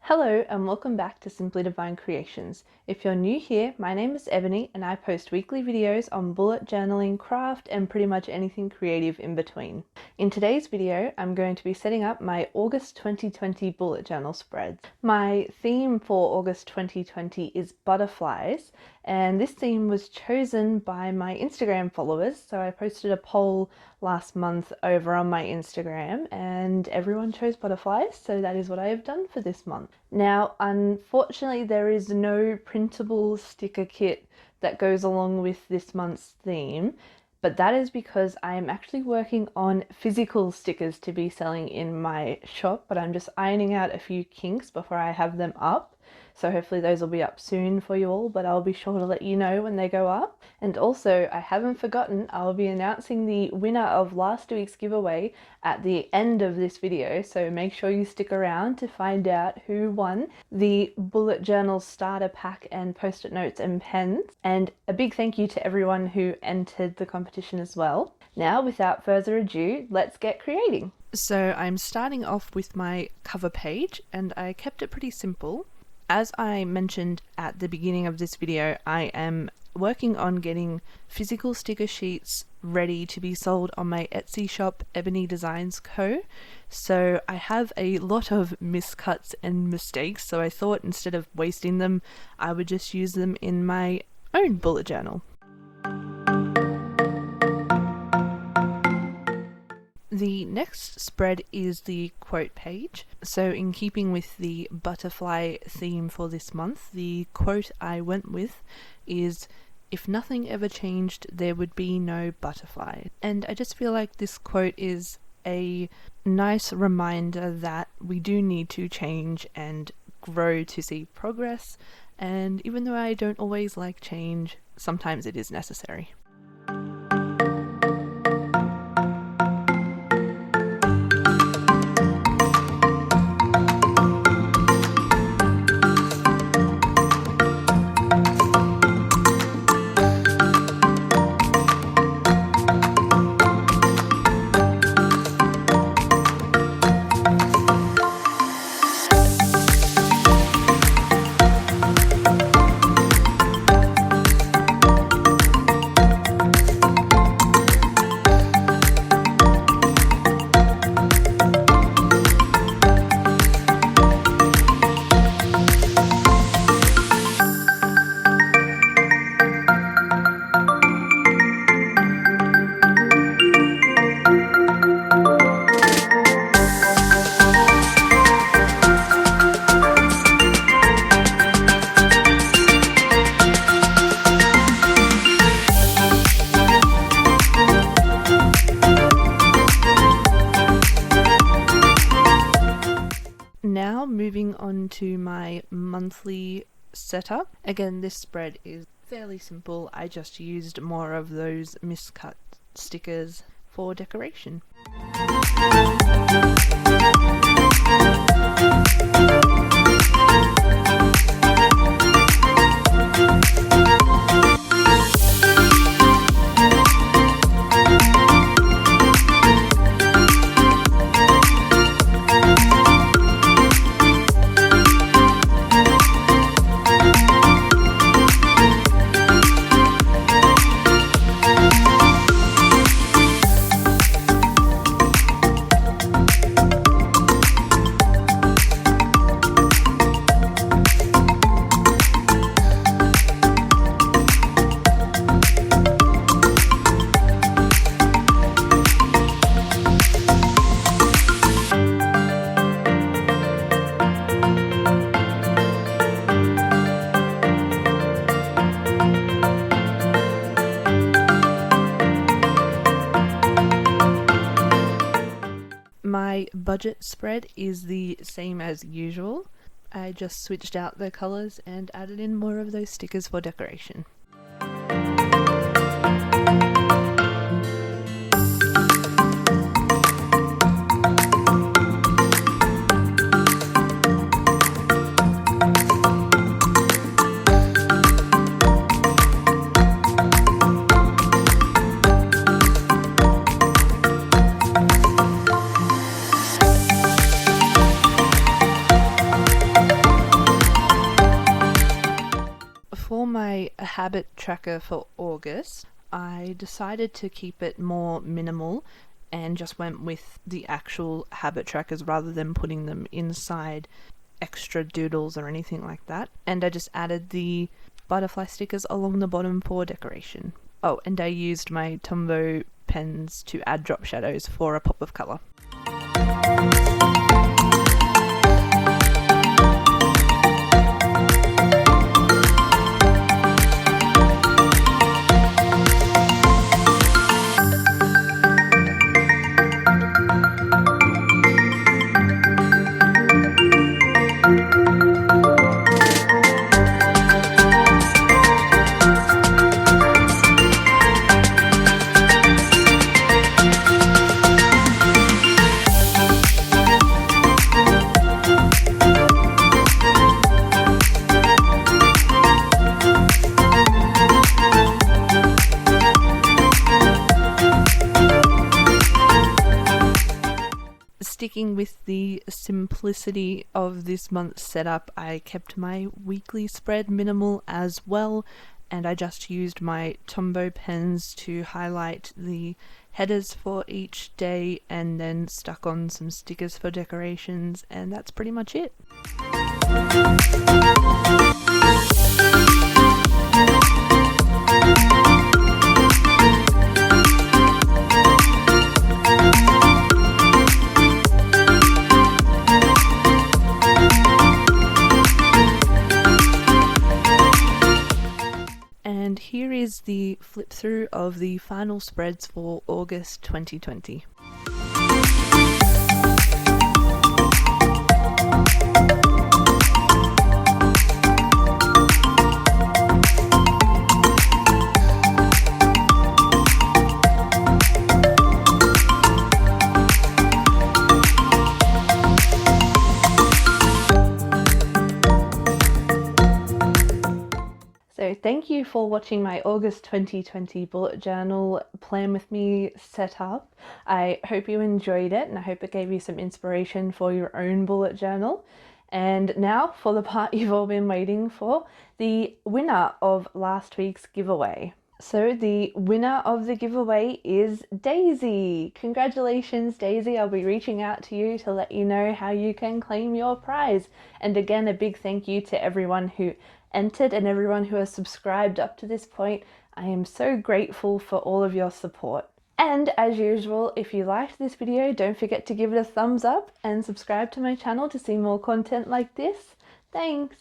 Hello and welcome back to Simply Divine Creations. If you're new here, my name is Ebony and I post weekly videos on bullet journaling, craft, and pretty much anything creative in between. In today's video, I'm going to be setting up my August 2020 bullet journal spreads. My theme for August 2020 is butterflies, and this theme was chosen by my Instagram followers. So I posted a poll last month over on my Instagram and everyone chose butterflies, so that is what I have done for this month. Now, unfortunately, there is no printable sticker kit that goes along with this month's theme, but that is because I am actually working on physical stickers to be selling in my shop, but I'm just ironing out a few kinks before I have them up. So hopefully those will be up soon for you all, but I'll be sure to let you know when they go up. And also, I haven't forgotten, I'll be announcing the winner of last week's giveaway at the end of this video, so make sure you stick around to find out who won the bullet journal starter pack and post-it notes and pens. And a big thank you to everyone who entered the competition as well. Now, without further ado, let's get creating. So I'm starting off with my cover page, and I kept it pretty simple. As I mentioned at the beginning of this video, I am working on getting physical sticker sheets ready to be sold on my Etsy shop, Ebony Designs Co. So I have a lot of miscuts and mistakes, so I thought instead of wasting them, I would just use them in my own bullet journal. The next spread is the quote page. So in keeping with the butterfly theme for this month, the quote I went with is, "If nothing ever changed, there would be no butterfly." And I just feel like this quote is a nice reminder that we do need to change and grow to see progress. And even though I don't always like change, sometimes it is necessary. Now moving on to my monthly setup. Again, this spread is fairly simple. I just used more of those miscut stickers for decoration. My budget spread is the same as usual. I just switched out the colors and added in more of those stickers for decoration. habit tracker for August, I decided to keep it more minimal and just went with the actual habit trackers rather than putting them inside extra doodles or anything like that. And I just added the butterfly stickers along the bottom for decoration. Oh, and I used my Tombow pens to add drop shadows for a pop of colour. Sticking with the simplicity of this month's setup, I kept my weekly spread minimal as well, and I just used my Tombow pens to highlight the headers for each day and then stuck on some stickers for decorations, and that's pretty much it. And here is the flip through of the final spreads for August 2020. So thank you for watching my August 2020 bullet journal plan with me setup. I hope you enjoyed it and I hope it gave you some inspiration for your own bullet journal. And now for the part you've all been waiting for, the winner of last week's giveaway. So the winner of the giveaway is Daisy. Congratulations, Daisy. I'll be reaching out to you to let you know how you can claim your prize. And again, a big thank you to everyone who entered and everyone who has subscribed up to this point. I am so grateful for all of your support. And as usual, if you liked this video, don't forget to give it a thumbs up and subscribe to my channel to see more content like this. Thanks!